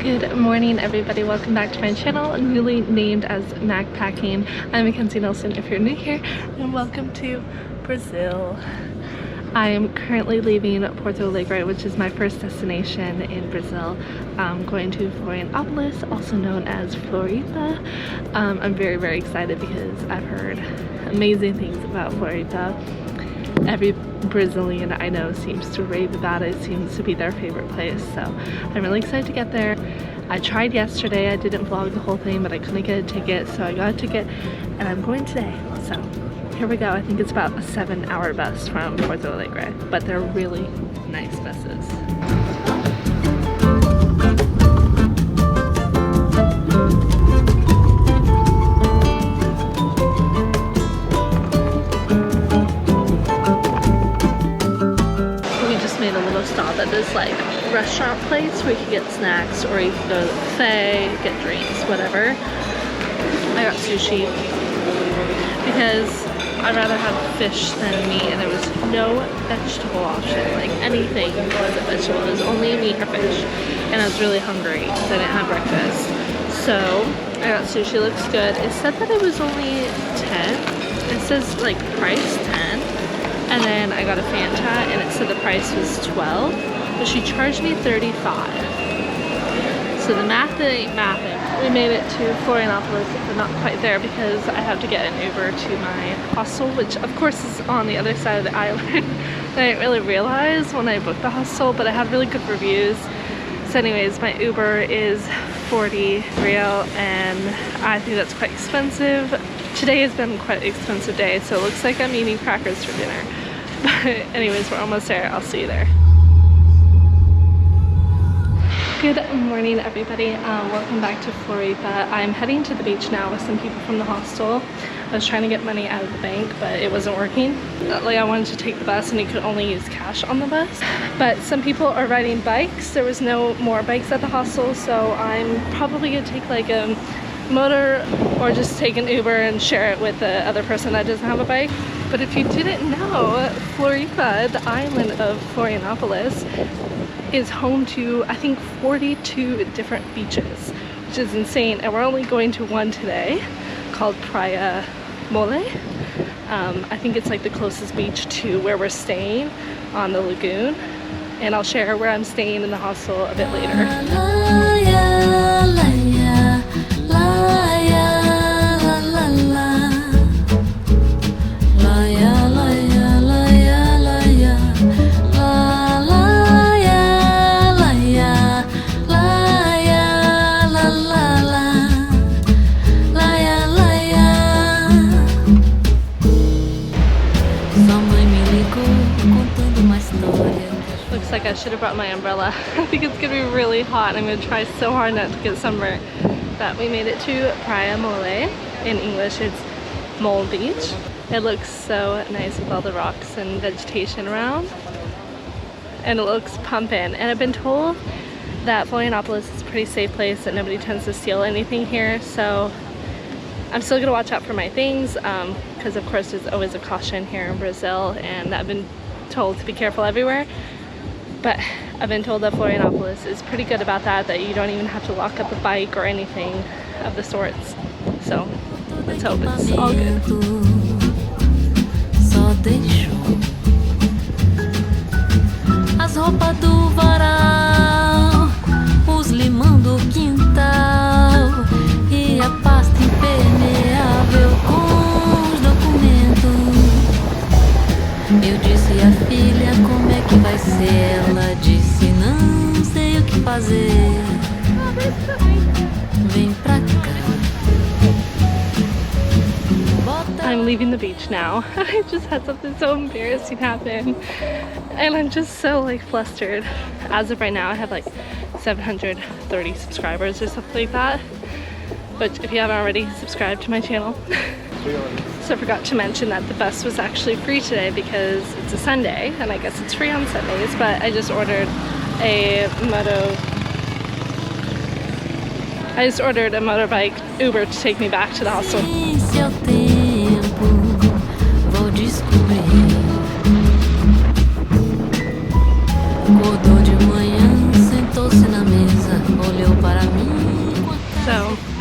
Good morning everybody, welcome back to my channel, newly named as Mac Packing. I'm Mackenzie Nelson if you're new here, and welcome to Brazil. I am currently leaving Porto Alegre, which is my first destination in Brazil. I'm going to Florianopolis, also known as Floripa. I'm very excited because I've heard amazing things about Floripa. Every Brazilian I know seems to rave about it. It seems to be their favorite place, so I'm really excited to get there. I tried yesterday, I didn't vlog the whole thing, but I couldn't get a ticket, so I got a ticket and I'm going today. So here we go. I think it's about a 7-hour bus from Porto Alegre, but they're really nice buses. Made a little stop at this like restaurant place where you can get snacks, or you can go to the buffet, get drinks, whatever. I got sushi because I'd rather have fish than meat, and there was no vegetable option. Like anything wasn't vegetable. It was only meat or fish, and I was really hungry because I didn't have breakfast. So I got sushi. Looks good. It said that it was only 10. It says like price 10. And then I got a Fanta and it said the price was 12, but she charged me 35. So the math ain't mathing. We made it to Florianopolis, but not quite there because I have to get an Uber to my hostel, which of course is on the other side of the island. I didn't really realize when I booked the hostel, but I had really good reviews. So anyways, my Uber is 40 real, and I think that's quite expensive. Today has been quite an expensive day, so it looks like I'm eating crackers for dinner. But anyways, we're almost there. I'll see you there. Good morning everybody, welcome back to Floripa. I'm heading to the beach now with some people from the hostel. I was trying to get money out of the bank, but it wasn't working. Like, I wanted to take the bus and you could only use cash on the bus. But some people are riding bikes. There was no more bikes at the hostel, so I'm probably gonna take like a motor or just take an Uber and share it with the other person that doesn't have a bike. But if you didn't know, Floripa, the island of Florianopolis, is home to I think 42 different beaches, which is insane, and we're only going to one today called Praia Mole. I think it's like the closest beach to where we're staying on the lagoon, and I'll share where I'm staying in the hostel a bit later. Looks like I should have brought my umbrella. I think it's gonna be really hot. I'm gonna try so hard not to get sunburned. But we made it to Praia Mole. In English, it's Mole Beach. It looks so nice with all the rocks and vegetation around. And it looks pumping. And I've been told that Florianopolis is a pretty safe place, that nobody tends to steal anything here. So I'm still gonna watch out for my things, because of course there's always a caution here in Brazil, and I've been told to be careful everywhere. But I've been told that Florianopolis is pretty good about that, that you don't even have to lock up a bike or anything of the sorts. So let's hope it's all good. As roupas do varal, os limão do quintal e a pasta impermeável com os documentos. Eu disse à filha como é que vai ser. Ela disse não sei o que fazer. Vem pra cá. I'm leaving the beach now. I just had something so embarrassing happen, and I'm just so like flustered. As of right now, I have like 730 subscribers or something like that. But if you haven't already, subscribe to my channel. So I forgot to mention that the bus was actually free today because it's a Sunday, and I guess it's free on Sundays. But I just ordered a motorbike Uber to take me back to the hostel. Acordou de manhã, sentou-se na mesa, olhou para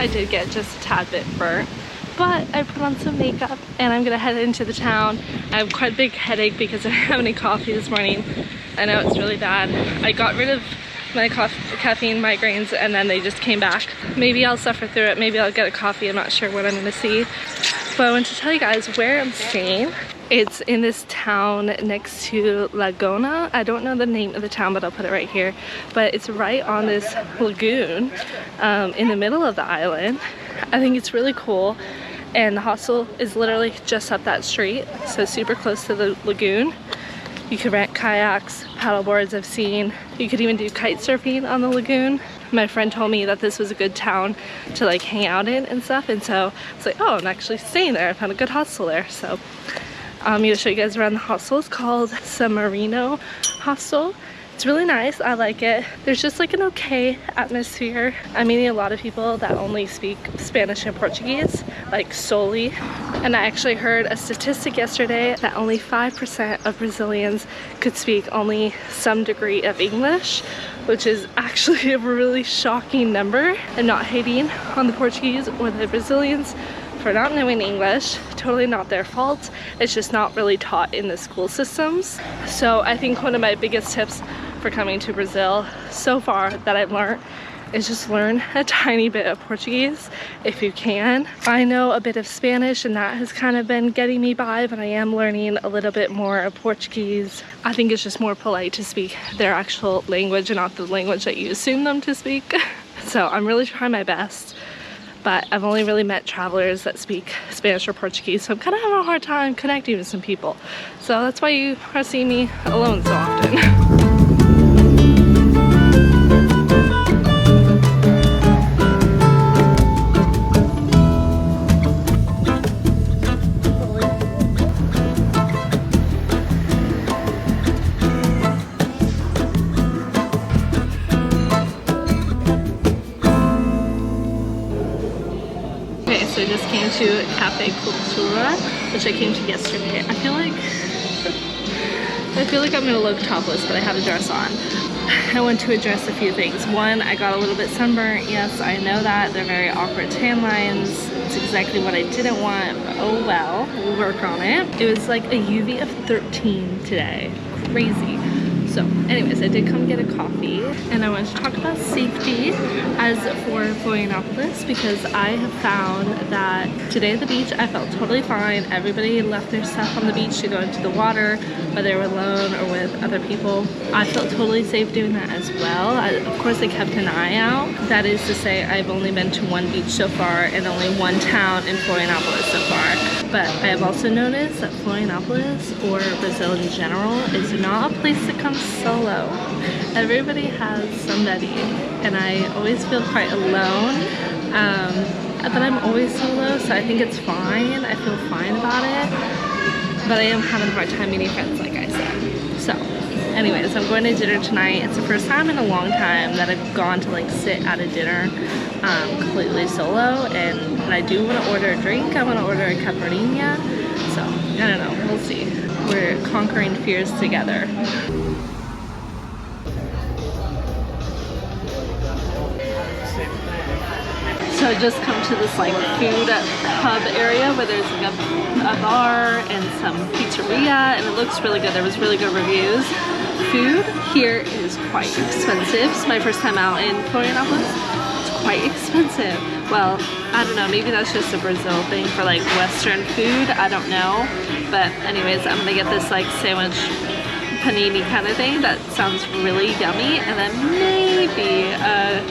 I did get just a tad bit burnt, but I put on some makeup and I'm gonna head into the town. I have quite a big headache because I didn't have any coffee this morning. I know it's really bad. I got rid of my caffeine migraines and then they just came back. Maybe I'll suffer through it. Maybe I'll get a coffee. I'm not sure what I'm gonna see. But I want to tell you guys where I'm staying. It's in this town next to Lagoa. I don't know the name of the town, but I'll put it right here. But it's right on this lagoon in the middle of the island. I think it's really cool. And the hostel is literally just up that street, so super close to the lagoon. You could rent kayaks, paddle boards I've seen. You could even do kite surfing on the lagoon. My friend told me that this was a good town to like hang out in and stuff, and so it's like, oh, I'm actually staying there. I found a good hostel there. So I'm gonna show you guys around the hostel. It's called Submarino Hostel. It's really nice. I like it. There's just like an okay atmosphere. I'm meeting a lot of people that only speak Spanish and Portuguese, like solely. And I actually heard a statistic yesterday that only 5% of Brazilians could speak only some degree of English, which is actually a really shocking number. I'm not hating on the Portuguese or the Brazilians for not knowing English. Totally not their fault. It's just not really taught in the school systems. So I think one of my biggest tips for coming to Brazil so far that I've learned is just learn a tiny bit of Portuguese if you can. I know a bit of Spanish and that has kind of been getting me by, but I am learning a little bit more of Portuguese. I think it's just more polite to speak their actual language and not the language that you assume them to speak. So I'm really trying my best. But I've only really met travelers that speak Spanish or Portuguese, so I'm kind of having a hard time connecting with some people. So that's why you are seeing me alone so often. So I just came to Cafe Cultura, which I came to yesterday. I feel like I'm gonna look topless, but I have a dress on. I want to address a few things. One, I got a little bit sunburnt. Yes, I know that. They're very awkward tan lines. It's exactly what I didn't want, but oh well, we'll work on it. It was like a UV of 13 today. Crazy. So anyways, I did come get a coffee and I wanted to talk about safety as for Florianopolis, because I have found that today at the beach I felt totally fine. Everybody left their stuff on the beach to go into the water, whether they were alone or with other people. I felt totally safe doing that as well. Of course I kept an eye out. That is to say, I've only been to one beach so far and only one town in Florianopolis so far. But I have also noticed that Florianopolis, or Brazil in general, is not a place to come solo. Everybody has somebody, and I always feel quite alone. But I'm always solo, so I think it's fine. I feel fine about it. But I am having a hard time meeting friends, like I said. So, anyways, I'm going to dinner tonight. It's the first time in a long time that I've gone to like sit at a dinner completely solo, and I do want to order a drink. I want to order a caipirinha. So, I don't know. We'll see. We're conquering fears together. So I just come to this like food hub area where there's like a bar and some pizzeria, and it looks really good. There was really good reviews. Food here is quite expensive. It's my first time out in Florianopolis. It's quite expensive. Well, I don't know, maybe that's just a Brazil thing for like Western food. I don't know. But anyways, I'm gonna get this like sandwich panini kind of thing that sounds really yummy, and then maybe a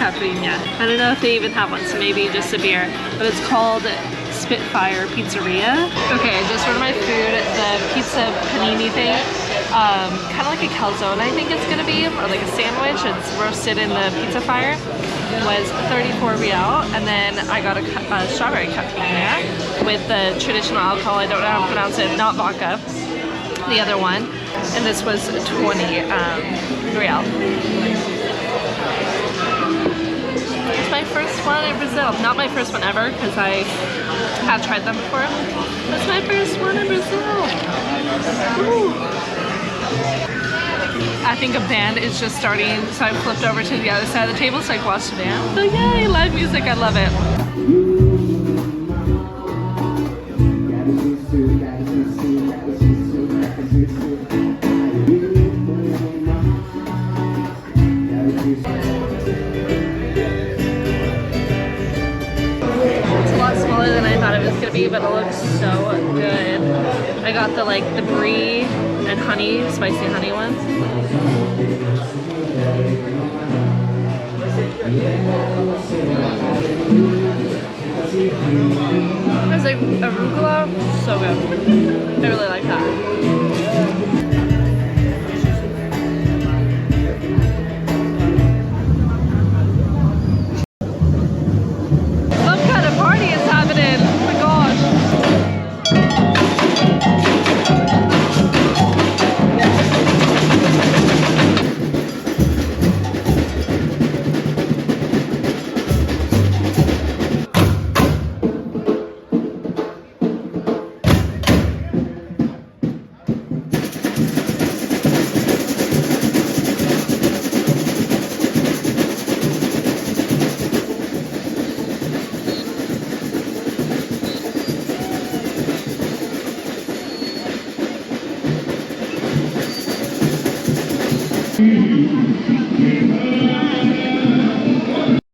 caipirinha. I don't know if they even have one, so maybe just a beer. But it's called Spitfire Pizzeria. Okay, I just ordered my food. The pizza panini thing, kind of like a calzone I think it's gonna be, or like a sandwich. It's roasted in the pizza fire. It was 34 real, and then I got a strawberry caipirinha with the traditional alcohol. I don't know how to pronounce it. Not vodka. The other one, and this was 20 real. It's my first one in Brazil. Not my first one ever, because I have tried them before. It's my first one in Brazil. Ooh. I think a band is just starting, so I flipped over to the other side of the table so I could watch the band. So yay, live music, I love it. It's a lot smaller than I thought it was gonna be, but it looks so good. I got the the brie and honey, spicy honey ones. There's like arugula, so good. I really like that. Some kind of party is happening. Oh my gosh.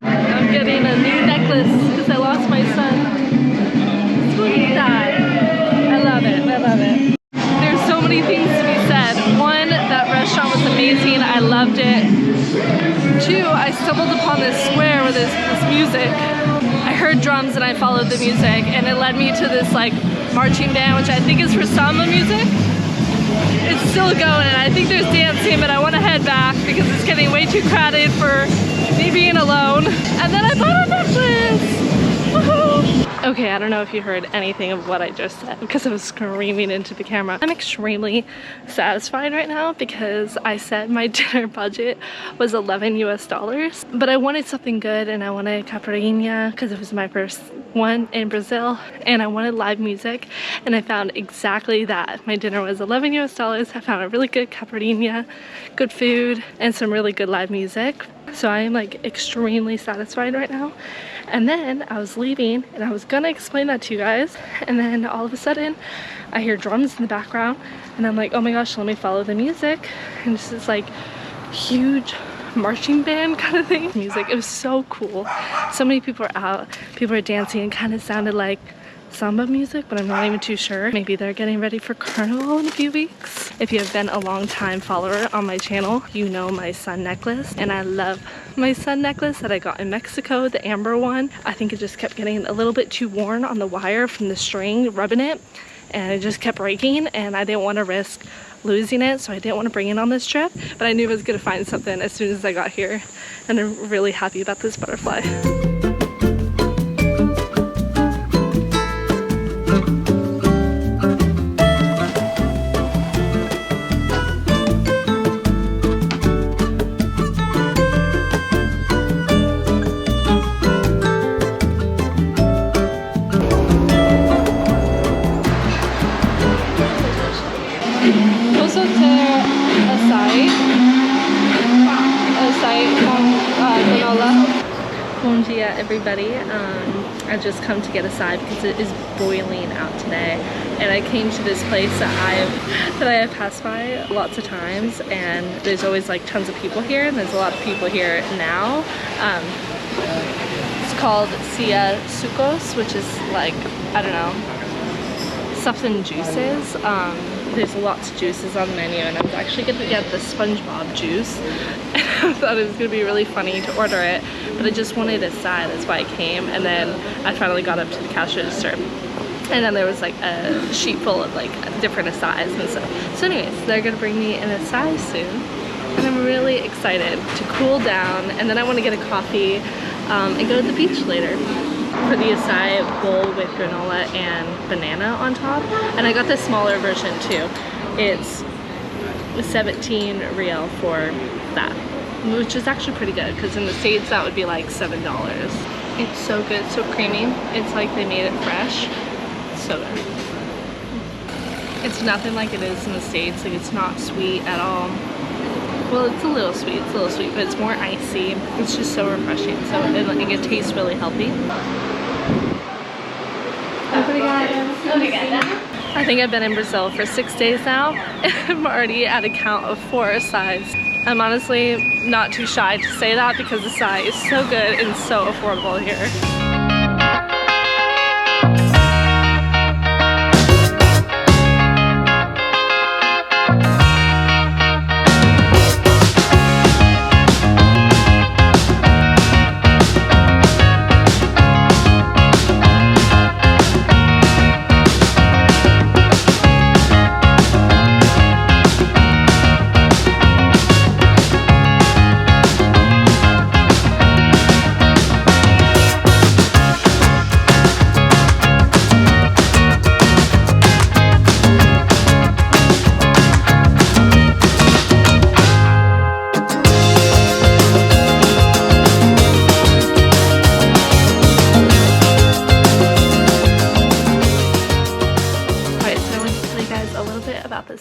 I'm getting a new necklace because I lost my son. Sweetie died. I love it. I love it. There's so many things to be said. One, that restaurant was amazing. I loved it. Two, I stumbled upon this square where there's this music. I heard drums and I followed the music, and it led me to this marching band, which I think is for samba music. It's still going, and I think there's dancing, but I want to head back because it's getting way too crowded for me being alone. And then I bought a necklace! Woohoo! Okay, I don't know if you heard anything of what I just said because I was screaming into the camera. I'm extremely satisfied right now because I said my dinner budget was $11 US, but I wanted something good and I wanted caipirinha because it was my first one in Brazil, and I wanted live music, and I found exactly that. My dinner was $11 US. I found a really good caipirinha, good food, and some really good live music. So I am extremely satisfied right now. And then I was leaving and I was gonna explain that to you guys, and then all of a sudden I hear drums in the background and I'm like, oh my gosh, let me follow the music. And this is huge marching band kind of thing. Music, it was so cool. So many people are out, people are dancing, and kind of sounded like samba music, but I'm not even too sure. Maybe they're getting ready for carnival in a few weeks. If you have been a long time follower on my channel, you know my sun necklace, and I love my sun necklace that I got in Mexico, the amber one. I think it just kept getting a little bit too worn on the wire from the string rubbing it, and it just kept breaking, and I didn't want to risk losing it, so I didn't want to bring it on this trip, but I knew I was gonna find something as soon as I got here, and I'm really happy about this butterfly. Bom dia, everybody. I just come to get a side because it is boiling out today, and I came to this place that I have passed by lots of times, and there's always tons of people here, and there's a lot of people here now. It's called Cia Sucos, which is I don't know, something juices. There's lots of juices on the menu, and I was actually going to get the SpongeBob juice. I thought it was going to be really funny to order it, but I just wanted a side, that's why I came. And then I finally got up to the cash register, and then there was a sheet full of different açais and stuff. So anyways, they're going to bring me an açaí soon, and I'm really excited to cool down, and then I want to get a coffee and go to the beach later. For the açaí bowl with granola and banana on top, and I got the smaller version too. It's 17 real for that, which is actually pretty good because in the States that would be $7. It's so good, so creamy. It's like they made it fresh. So good. It's nothing like it is in the States. It's not sweet at all. well, it's a little sweet, but it's more icy. It's just so refreshing, so it tastes really healthy. I think I've been in Brazil for 6 days now. I'm already at a count of 4 açaís. I'm honestly not too shy to say that because the açaí is so good and so affordable here.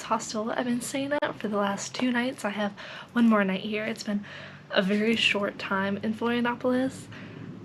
Hostel I've been staying at for the last 2 nights. I have 1 more night here. It's been a very short time in Florianopolis.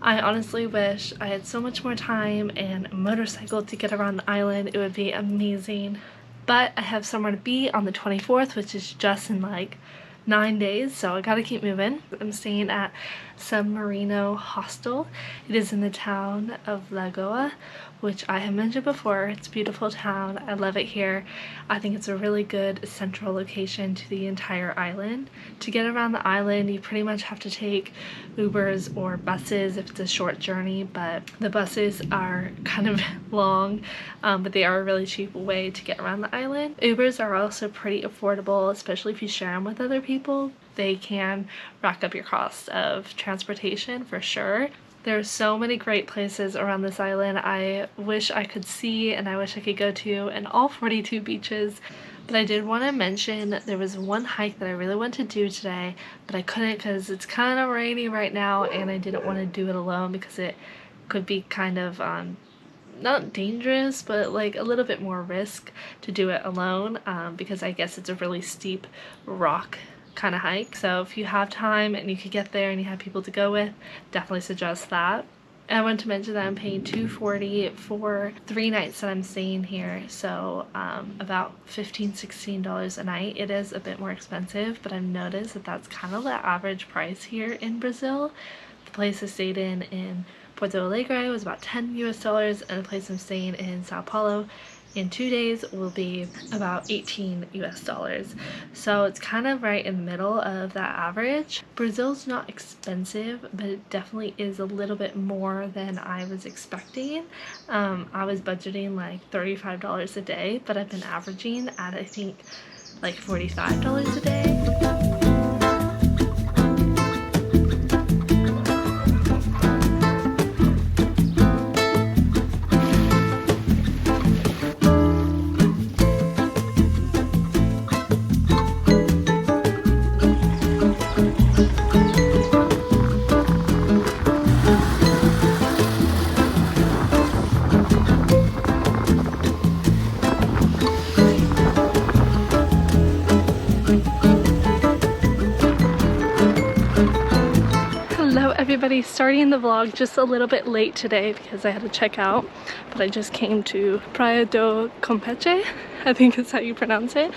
I honestly wish I had so much more time and a motorcycle to get around the island. It would be amazing. But I have somewhere to be on the 24th, which is just in like 9 days, so I gotta keep moving. I'm staying at Submarino Hostel. It is in the town of Lagoa, which I have mentioned before. It's a beautiful town. I love it here. I think it's a really good central location to the entire island. To get around the island, you pretty much have to take Ubers or buses if it's a short journey, but the buses are kind of long, but they are a really cheap way to get around the island. Ubers are also pretty affordable, especially if you share them with other people. They can rack up your cost of transportation for sure. There are so many great places around this island I wish I could see and I wish I could go to, and all 42 beaches. But I did want to mention there was one hike that I really wanted to do today, but I couldn't because it's kind of rainy right now and I didn't want to do it alone because it could be kind of not dangerous, but like a little bit more risk to do it alone, because I guess it's a really steep rock kind of hike. So if you have time and you could get there and you have people to go with, definitely suggest that. And I wanted to mention that I'm paying $240 for 3 nights that I'm staying here, so about $15–16 a night. It is a bit more expensive, but I've noticed that that's kind of the average price here in Brazil. The place I stayed in Porto Alegre was about $10 and the place I'm staying in Sao Paulo in 2 days will be about $18. So it's kind of right in the middle of that average. Brazil's not expensive, but it definitely is a little bit more than I was expecting. I was budgeting like $35 a day, but I've been averaging at I think like $45 a day. Everybody, starting the vlog just a little bit late today because I had to check out, but I just came to Praia do Campeche, I think is how you pronounce it.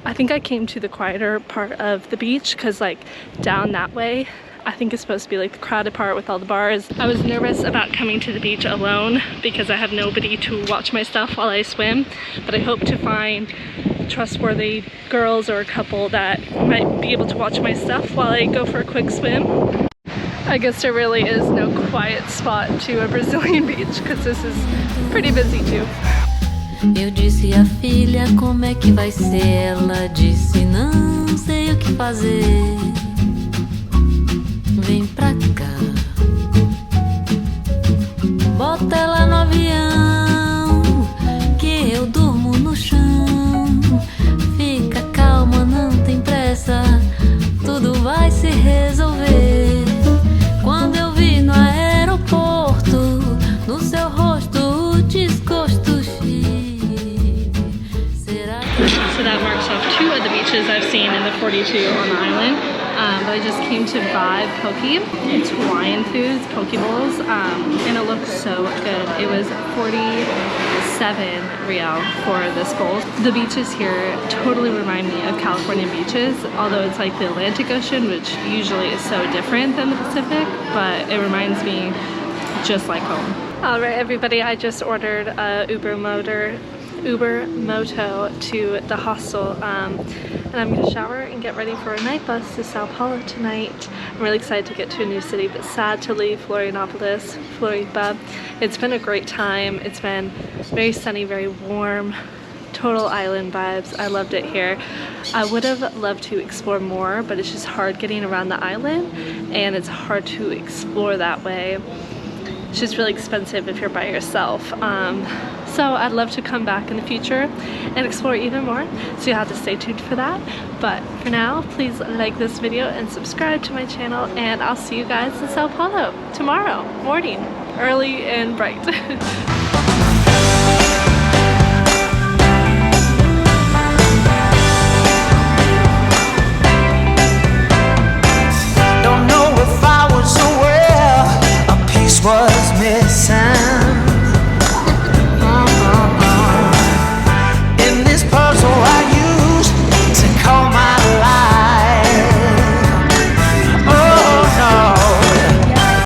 I think I came to the quieter part of the beach because like down that way I think it's supposed to be like the crowded part with all the bars. I was nervous about coming to the beach alone because I have nobody to watch my stuff while I swim, but I hope to find trustworthy girls or a couple that might be able to watch my stuff while I go for a quick swim. I guess there really is no quiet spot to a Brazilian beach because this is pretty busy too. Eu disse a filha como é que vai ser, ela disse não sei o que fazer. Vem pra cá, bota ela no avião, que eu durmo no chão. Fica calma, não tem pressa, tudo vai se resolver. Quando eu vi no aeroporto, no seu rosto o desgosto. So that marks off 2 of the beaches I've seen in the $1.42 on the island. But I just came to buy poke. It's Hawaiian foods, poke bowls, and it looks so good. It was 47 real for this bowl. The beaches here totally remind me of California beaches, although it's like the Atlantic Ocean, which usually is so different than the Pacific, but it reminds me just like home. All right, everybody, I just ordered a Uber Moto to the hostel, and I'm gonna shower and get ready for a night bus to Sao Paulo tonight. I'm really excited to get to a new city, but sad to leave Florianopolis, Floripa. It's been a great time. It's been very sunny, very warm, total island vibes. I loved it here. I would have loved to explore more, but it's just hard getting around the island, and it's hard to explore that way. It's just really expensive if you're by yourself. So I'd love to come back in the future and explore even more, so you'll have to stay tuned for that. But for now, please like this video and subscribe to my channel, and I'll see you guys in Sao Paulo tomorrow morning, early and bright.